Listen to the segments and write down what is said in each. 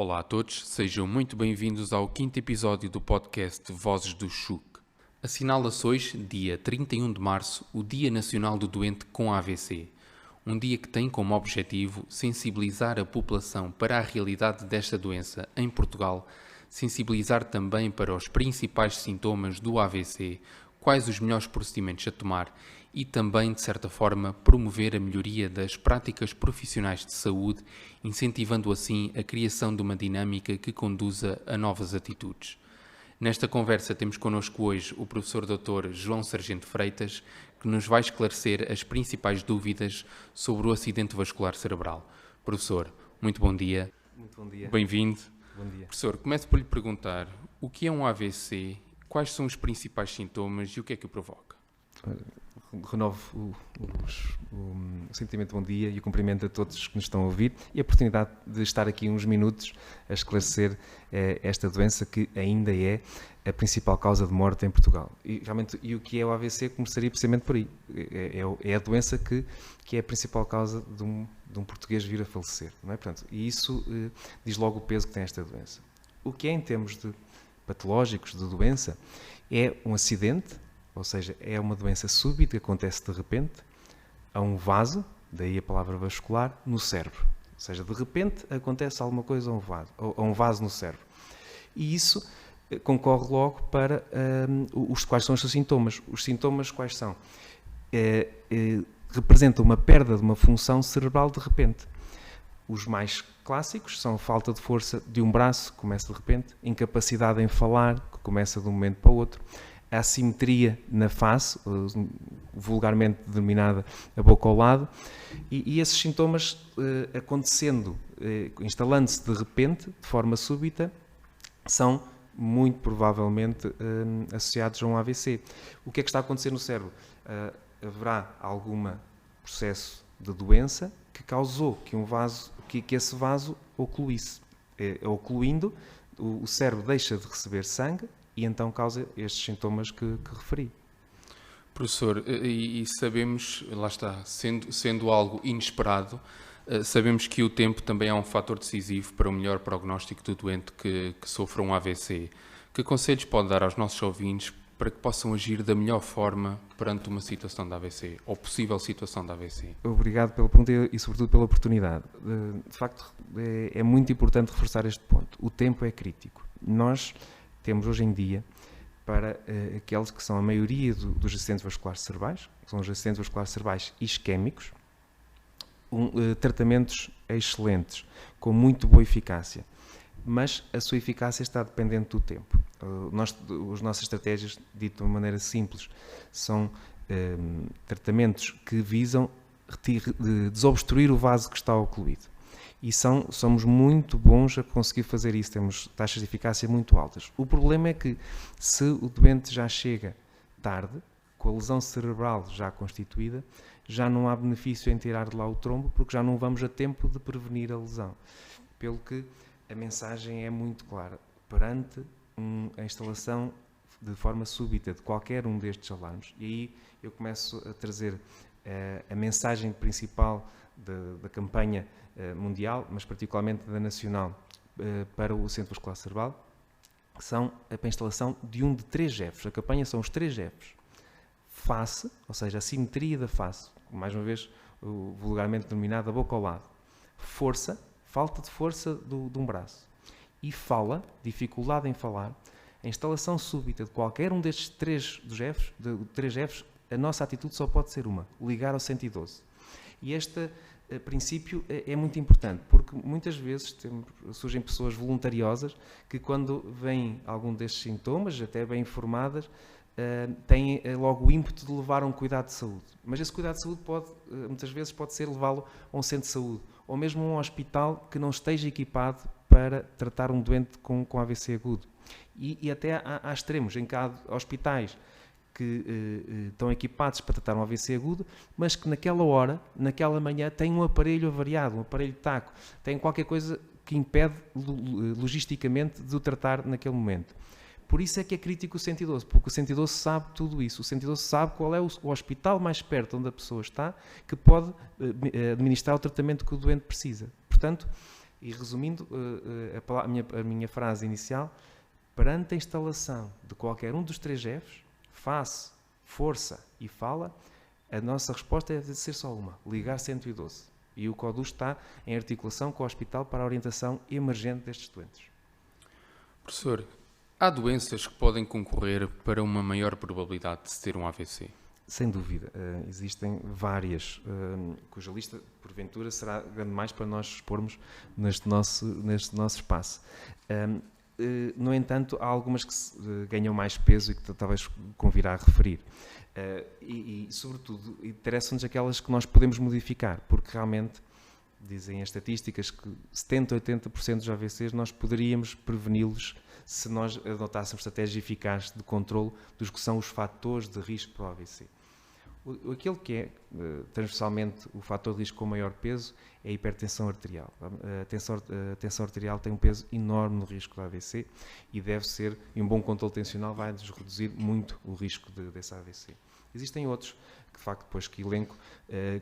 Olá a todos, sejam muito bem-vindos ao quinto episódio do podcast Vozes do CHUC. Assinala-se hoje, dia 31 de março, o Dia Nacional do Doente com AVC. Um dia que tem como objetivo sensibilizar a população para a realidade desta doença em Portugal, sensibilizar também para os principais sintomas do AVC, quais os melhores procedimentos a tomar e também, de certa forma, promover a melhoria das práticas profissionais de saúde, incentivando assim a criação de uma dinâmica que conduza a novas atitudes. Nesta conversa temos connosco hoje o professor Dr. João Sargento Freitas, que nos vai esclarecer as principais dúvidas sobre o acidente vascular cerebral. Professor, muito bom dia. Muito bom dia. Bem-vindo. Bom dia. Professor, começo por lhe perguntar o que é um AVC, quais são os principais sintomas e o que é que o provoca? Renovo o sentimento de bom dia e o cumprimento a todos que nos estão a ouvir e a oportunidade de estar aqui uns minutos a esclarecer esta doença que ainda é a principal causa de morte em Portugal. E realmente, o que é o AVC começaria precisamente por aí. É a doença que é a principal causa de um português vir a falecer. Não é? Portanto, e isso diz logo o peso que tem esta doença. O que é em termos de patológicos de doença é um acidente, ou seja, é uma doença súbita que acontece de repente a um vaso, daí a palavra vascular, no cérebro. Ou seja, de repente acontece alguma coisa a um vaso no cérebro. E isso concorre logo para quais são os seus sintomas. Os sintomas quais são? Representa uma perda de uma função cerebral de repente. Os mais clássicos são a falta de força de um braço, que começa de repente, incapacidade em falar, que começa de um momento para o outro, a assimetria na face, vulgarmente denominada a boca ao lado, e esses sintomas acontecendo, instalando-se de repente, de forma súbita, são muito provavelmente associados a um AVC. O que é que está a acontecer no cérebro? Haverá algum processo de doença que causou que esse vaso ocluísse. Ocluindo, o cérebro deixa de receber sangue e então causa estes sintomas que referi. Professor, e sabemos, lá está, sendo algo inesperado, sabemos que o tempo também é um fator decisivo para o melhor prognóstico do doente que sofra um AVC. Que conselhos pode dar aos nossos ouvintes para que possam agir da melhor forma perante uma situação de AVC, ou possível situação de AVC? Obrigado pela pergunta e sobretudo pela oportunidade. De facto, é muito importante reforçar este ponto. O tempo é crítico. Nós temos hoje em dia, para aqueles que são a maioria dos acidentes vasculares cerebrais, que são os acidentes vasculares cerebrais isquémicos, tratamentos excelentes, com muito boa eficácia, mas a sua eficácia está dependente do tempo. As nossas estratégias, dito de uma maneira simples, são tratamentos que visam desobstruir o vaso que está ocluído. E somos muito bons a conseguir fazer isso, temos taxas de eficácia muito altas. O problema é que, se o doente já chega tarde, com a lesão cerebral já constituída, já não há benefício em tirar de lá o trombo, porque já não vamos a tempo de prevenir a lesão. Pelo que a mensagem é muito clara. Perante a instalação de forma súbita de qualquer um destes alarmes, e aí eu começo a trazer a mensagem principal da campanha mundial, mas particularmente da nacional, para o acidente vascular cerebral, que são a instalação de um de 3 Fs. A campanha são os 3 Fs. Face, ou seja, a simetria da face, mais uma vez vulgarmente denominada boca ao lado. Força, falta de força de um braço. E fala, dificuldade em falar. A instalação súbita de qualquer um destes 3 Fs, a nossa atitude só pode ser uma: ligar ao 112. E este princípio é muito importante, porque muitas vezes surgem pessoas voluntariosas que, quando veem algum destes sintomas, até bem informadas, têm logo o ímpeto de levar a um cuidado de saúde. Mas esse cuidado de saúde muitas vezes pode ser levá-lo a um centro de saúde, ou mesmo a um hospital que não esteja equipado para tratar um doente com AVC agudo. E até há extremos, em que há hospitais que estão equipados para tratar um AVC agudo, mas que naquela hora, naquela manhã, têm um aparelho avariado, um aparelho de taco, têm qualquer coisa que impede logisticamente de o tratar naquele momento. Por isso é que é crítico o 112, porque o 112 sabe tudo isso. O 112 sabe qual é o hospital mais perto onde a pessoa está, que pode administrar o tratamento que o doente precisa. Portanto, E resumindo a minha frase inicial, perante a instalação de qualquer um dos 3 Fs, face, força e fala, a nossa resposta deve ser só uma: ligar 112. E o CODUS está em articulação com o hospital para a orientação emergente destes doentes. Professor, há doenças que podem concorrer para uma maior probabilidade de se ter um AVC? Sem dúvida. Existem várias, cuja lista, porventura, será grande mais para nós expormos neste nosso espaço. No entanto, há algumas que ganham mais peso e que talvez convirá a referir. Sobretudo, interessam-nos aquelas que nós podemos modificar, porque realmente, dizem as estatísticas, que 70% a 80% dos AVCs nós poderíamos preveni-los se nós adotássemos estratégias eficazes de controle dos que são os fatores de risco para o AVC. Aquele que é transversalmente o fator de risco com maior peso é a hipertensão arterial. A tensão arterial tem um peso enorme no risco do AVC e deve ser, e um bom controle tensional vai-nos reduzir muito o risco desse AVC. Existem outros que, de facto, depois que elenco,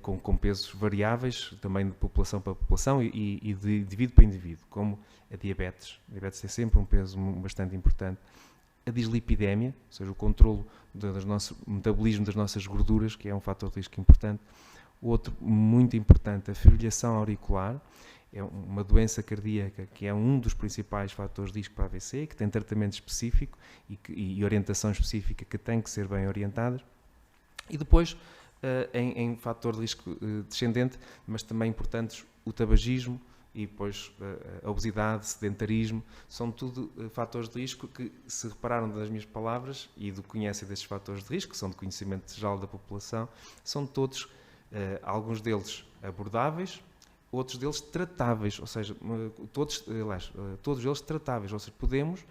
com pesos variáveis, também de população para população e de indivíduo para indivíduo, como a diabetes. A diabetes tem sempre um peso bastante importante. A dislipidémia, ou seja, o controlo do metabolismo das nossas gorduras, que é um fator de risco importante. Outro muito importante, a fibrilação auricular, é uma doença cardíaca que é um dos principais fatores de risco para a AVC, que tem tratamento específico e orientação específica que tem que ser bem orientadas. E depois, em fator de risco descendente, mas também importantes, o tabagismo e depois a obesidade, sedentarismo, são tudo fatores de risco que, se repararam das minhas palavras e do que conhecem destes fatores de risco, que são de conhecimento geral da população, são todos, alguns deles abordáveis, outros deles tratáveis, ou seja, todos eles tratáveis, ou seja, podemos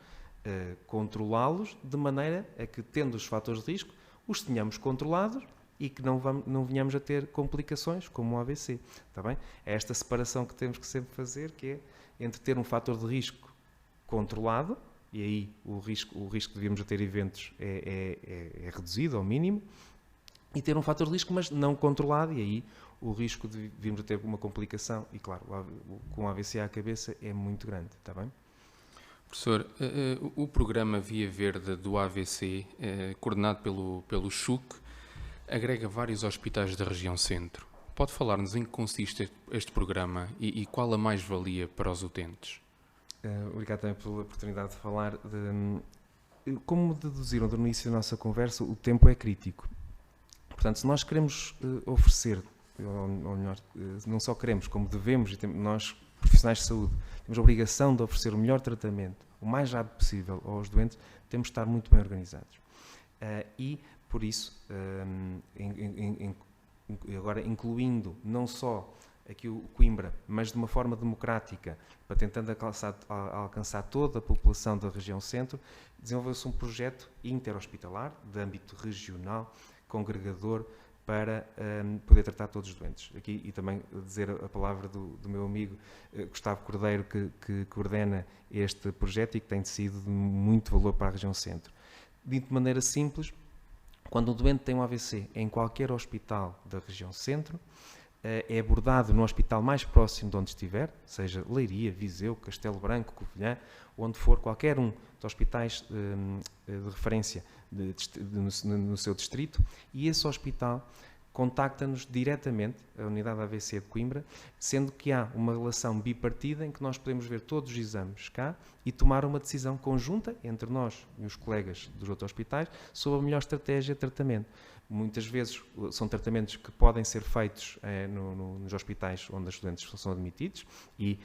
controlá-los de maneira a que, tendo os fatores de risco, os tenhamos controlados e que não venhamos a ter complicações como o AVC. Está bem? É esta separação que temos que sempre fazer, que é entre ter um fator de risco controlado, e aí o risco de devíamos a ter eventos é reduzido ao mínimo, e ter um fator de risco, mas não controlado, e aí o risco de virmos a ter uma complicação, e claro, com o AVC à cabeça é muito grande. Está bem? Professor, o programa Via Verde do AVC, coordenado pelo CHUC, agrega vários hospitais da região centro. Pode falar-nos em que consiste este programa e qual a mais-valia para os utentes? Obrigado também pela oportunidade de falar. Como deduziram do início da nossa conversa, o tempo é crítico. Portanto, se nós queremos oferecer, ou melhor, não só queremos, como devemos, e nós, profissionais de saúde, temos a obrigação de oferecer o melhor tratamento, o mais rápido possível aos doentes, temos de estar muito bem organizados. E, por isso, agora incluindo não só aqui o Coimbra, mas de uma forma democrática, para tentando alcançar toda a população da região centro, desenvolveu-se um projeto interhospitalar, de âmbito regional, congregador, para poder tratar todos os doentes. Aqui, e também dizer a palavra do meu amigo Gustavo Cordeiro, que coordena este projeto e que tem sido de muito valor para a região centro. Dito de maneira simples, quando um doente tem um AVC em qualquer hospital da região centro, é abordado no hospital mais próximo de onde estiver, seja Leiria, Viseu, Castelo Branco, Covilhã, onde for, qualquer um dos hospitais de referência no seu distrito, e esse hospital contacta-nos diretamente, a unidade AVC de Coimbra, sendo que há uma relação bipartida em que nós podemos ver todos os exames cá e tomar uma decisão conjunta entre nós e os colegas dos outros hospitais sobre a melhor estratégia de tratamento. Muitas vezes são tratamentos que podem ser feitos nos hospitais onde os estudantes são admitidos e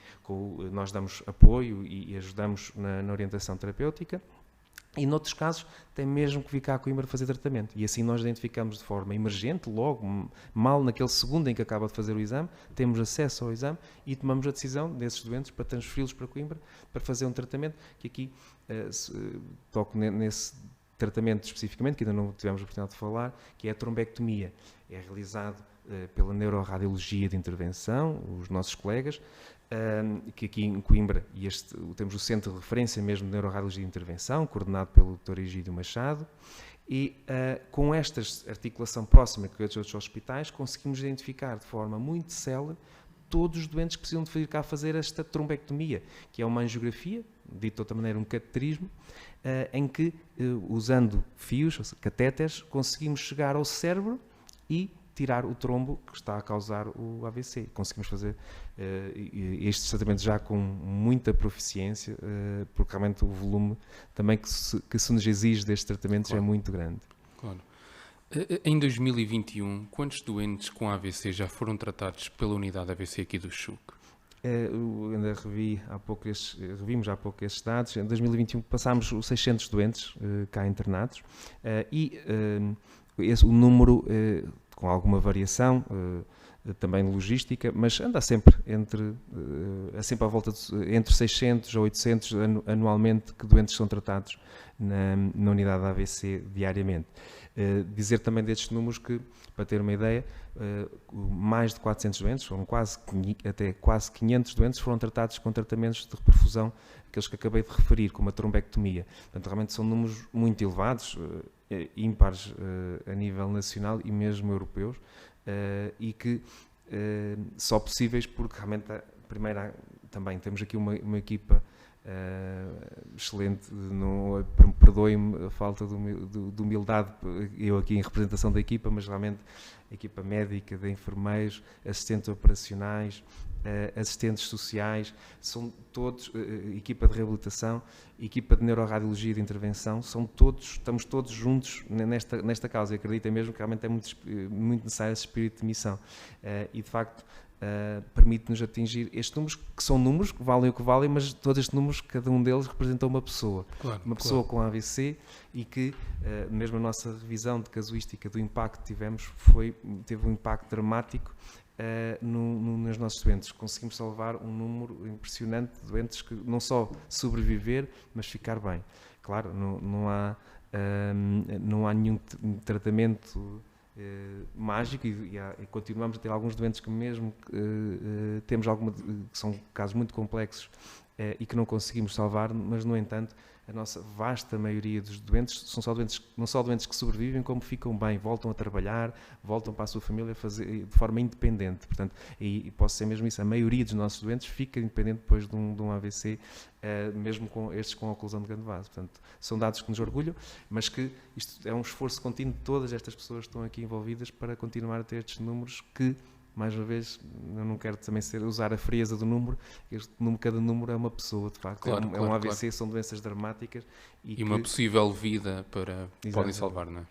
nós damos apoio e ajudamos na orientação terapêutica. E, noutros casos, tem mesmo que vir cá a Coimbra fazer tratamento. E assim nós identificamos de forma emergente, logo, mal naquele segundo em que acaba de fazer o exame, temos acesso ao exame e tomamos a decisão desses doentes para transferi-los para Coimbra para fazer um tratamento que aqui toco nesse tratamento especificamente, que ainda não tivemos a oportunidade de falar, que é a trombectomia. É realizado pela neuroradiologia de intervenção, os nossos colegas, que aqui em Coimbra temos o centro de referência mesmo de neuroradiologia de intervenção, coordenado pelo Dr. Egídio Machado, e com esta articulação próxima com os outros hospitais conseguimos identificar de forma muito célere todos os doentes que precisam de vir cá fazer esta trombectomia, que é uma angiografia, dito de outra maneira um cateterismo, em que, usando fios, ou seja, catéteres, conseguimos chegar ao cérebro e tirar o trombo que está a causar o AVC. Conseguimos fazer estes tratamentos já com muita proficiência, porque realmente o volume também que se nos exige destes tratamentos é muito grande. Claro. Em 2021, quantos doentes com AVC já foram tratados pela unidade AVC aqui do CHUC? Ainda revimos há pouco estes dados. Em 2021 passámos os 600 doentes cá internados e o número, com alguma variação, também logística, mas anda sempre sempre à volta entre 600 a 800 anualmente que doentes são tratados na unidade AVC diariamente. Dizer também destes números que, para ter uma ideia, mais de 400 doentes, até quase 500 doentes foram tratados com tratamentos de reperfusão, aqueles que acabei de referir, como a trombectomia. Portanto, realmente são números muito elevados, ímpares a nível nacional e mesmo europeus, e que só possíveis porque realmente, primeiro, também temos aqui uma equipa excelente, perdoem-me a falta de humildade, eu aqui em representação da equipa, mas realmente a equipa médica, de enfermeiros, assistentes operacionais, assistentes sociais, são todos, equipa de reabilitação, equipa de neuroradiologia de intervenção, estamos todos juntos nesta causa, e acreditem mesmo que realmente é muito necessário esse espírito de missão, e de facto permite-nos atingir estes números, que são números que valem o que valem, mas todos estes números, cada um deles representa uma pessoa. Uma pessoa com AVC, e que, mesmo a nossa revisão de casuística do impacto que tivemos, teve um impacto dramático nos nossos doentes. Conseguimos salvar um número impressionante de doentes que não só sobreviver, mas ficar bem. Claro, não há nenhum tratamento mágico, e continuamos a ter alguns doentes que mesmo temos que são casos muito complexos e que não conseguimos salvar, mas no entanto a nossa vasta maioria dos doentes são não só doentes que sobrevivem, como ficam bem, voltam a trabalhar, voltam para a sua família de forma independente. Portanto, e posso dizer mesmo isso, a maioria dos nossos doentes fica independente depois de um AVC, mesmo com estes com oclusão de grande vaso. Portanto, são dados que nos orgulham, mas que isto é um esforço contínuo de todas estas pessoas que estão aqui envolvidas para continuar a ter estes números que, mais uma vez, eu não quero também usar a frieza do número, cada número é uma pessoa, de facto. Claro, é um AVC, são doenças dramáticas. E uma possível vida podem salvar, não é?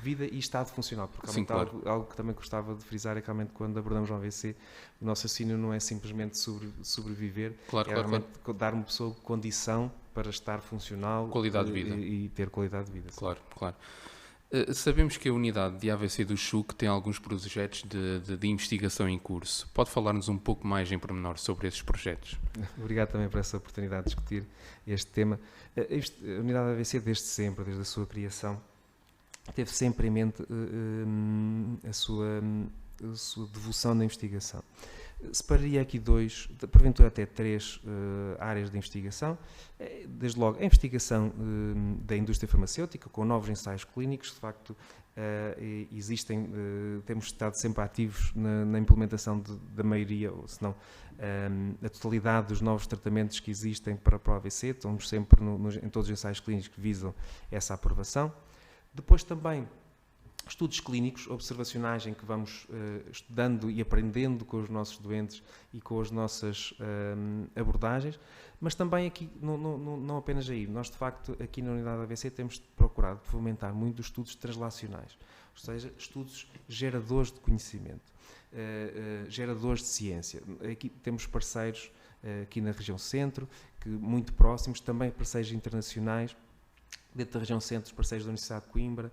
Vida e estado funcional, porque Sim, claro. algo que também gostava de frisar é que realmente quando abordamos um AVC, o nosso raciocínio não é simplesmente sobreviver, realmente dar uma pessoa condição para estar funcional, qualidade de vida. E ter qualidade de vida. Claro, claro. Sabemos que a unidade de AVC do CHUC tem alguns projetos de investigação em curso. Pode falar-nos um pouco mais em pormenor sobre esses projetos? Obrigado também por essa oportunidade de discutir este tema. A unidade de AVC, desde a sua criação, teve sempre em mente a sua devoção na investigação. Separaria aqui porventura até três áreas de investigação. Desde logo, a investigação da indústria farmacêutica, com novos ensaios clínicos. De facto, temos estado sempre ativos na implementação da maioria, ou se não, a totalidade dos novos tratamentos que existem para o AVC. Estamos sempre em todos os ensaios clínicos que visam essa aprovação. Depois também estudos clínicos observacionais em que vamos estudando e aprendendo com os nossos doentes e com as nossas abordagens, mas também aqui, não apenas aí. Nós, de facto, aqui na unidade AVC temos procurado fomentar muito os estudos translacionais, ou seja, estudos geradores de conhecimento, geradores de ciência. Aqui temos parceiros aqui na região centro, muito próximos, também parceiros internacionais. Dentro da região centro, os parceiros da Universidade de Coimbra,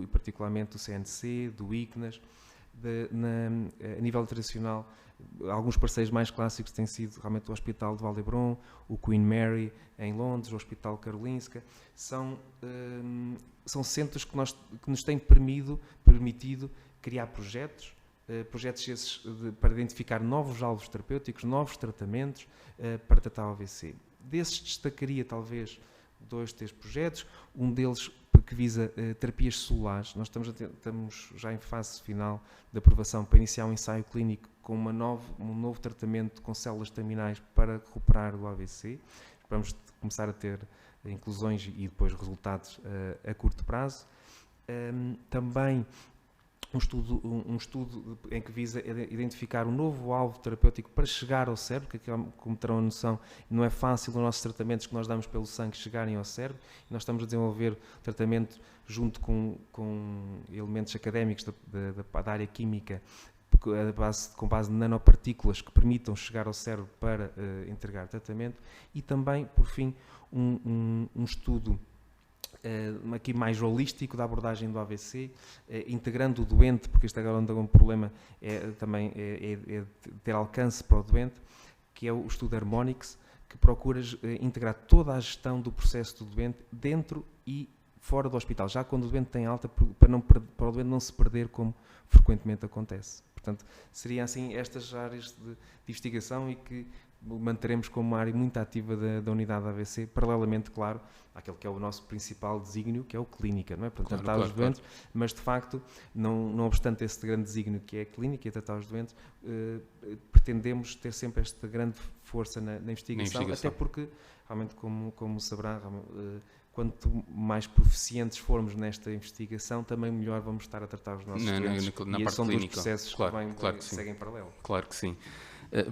e particularmente do CNC, do ICNAS. A nível internacional, alguns parceiros mais clássicos têm sido realmente o Hospital de Valdebron, o Queen Mary em Londres, o Hospital Karolinska. São centros que nos têm permitido criar projetos esses para identificar novos alvos terapêuticos, novos tratamentos para tratar o AVC. Desses destacaria talvez 2, 3 projetos. Um deles que visa terapias celulares. Nós estamos já em fase final de aprovação para iniciar um ensaio clínico com um novo tratamento com células terminais para recuperar o AVC. Vamos começar a ter inclusões e depois resultados a curto prazo. Também um estudo em que visa identificar um novo alvo terapêutico para chegar ao cérebro, que como terão a noção, não é fácil os nossos tratamentos que nós damos pelo sangue chegarem ao cérebro. Nós estamos a desenvolver tratamento junto com elementos académicos da área química, com base em nanopartículas que permitam chegar ao cérebro para entregar tratamento. E também, por fim, um estudo aqui mais holístico da abordagem do AVC, integrando o doente, porque este agora um problema também é ter alcance para o doente, que é o estudo Harmonics, que procura integrar toda a gestão do processo do doente dentro e fora do hospital, já quando o doente tem alta, para o doente não se perder, como frequentemente acontece. Portanto, seriam assim estas áreas de investigação e que manteremos como uma área muito ativa da unidade AVC, paralelamente, claro, àquele que é o nosso principal desígnio, que é o clínica, não é? Portanto, tratar os doentes, mas de facto, não obstante esse grande desígnio que é a clínica e tratar os doentes, pretendemos ter sempre esta grande força na investigação, até porque, realmente, como saberá, quanto mais proficientes formos nesta investigação, também melhor vamos estar a tratar os nossos doentes. Na e parte são clínica. Dois processos que seguem em paralelo. Claro que sim.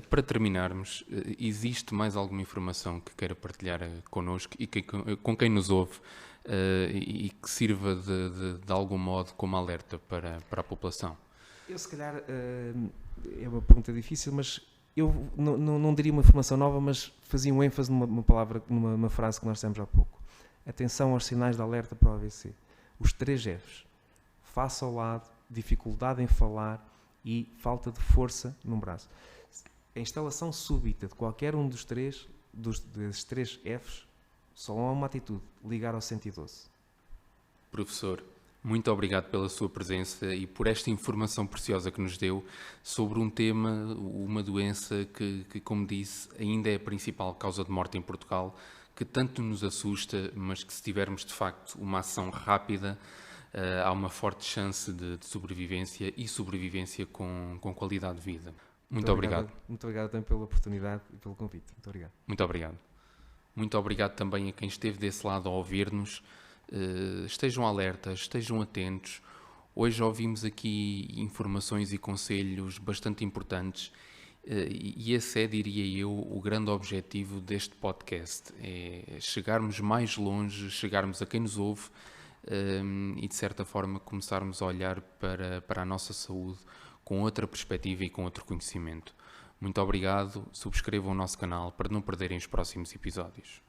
Para terminarmos, existe mais alguma informação que queira partilhar connosco e com quem nos ouve e que sirva de algum modo como alerta para a população? Eu, se calhar, é uma pergunta difícil, mas eu não diria uma informação nova, mas fazia um ênfase numa frase que nós dissemos há pouco. Atenção aos sinais de alerta para o AVC. Os 3 Fs. Face ao lado, dificuldade em falar e falta de força no braço. A instalação súbita de qualquer um desses 3 Fs, só há uma atitude: ligar ao 112. Professor, muito obrigado pela sua presença e por esta informação preciosa que nos deu sobre um tema, uma doença que, como disse, ainda é a principal causa de morte em Portugal, que tanto nos assusta, mas que, se tivermos de facto uma ação rápida, há uma forte chance de sobrevivência e sobrevivência com qualidade de vida. Muito obrigado. Muito obrigado também pela oportunidade e pelo convite. Muito obrigado. Muito obrigado. Muito obrigado também a quem esteve desse lado a ouvir-nos. Estejam alertas, estejam atentos. Hoje ouvimos aqui informações e conselhos bastante importantes e esse é, diria eu, o grande objetivo deste podcast. É chegarmos mais longe, chegarmos a quem nos ouve e, de certa forma, começarmos a olhar para a nossa saúde com outra perspectiva e com outro conhecimento. Muito obrigado, subscrevam o nosso canal para não perderem os próximos episódios.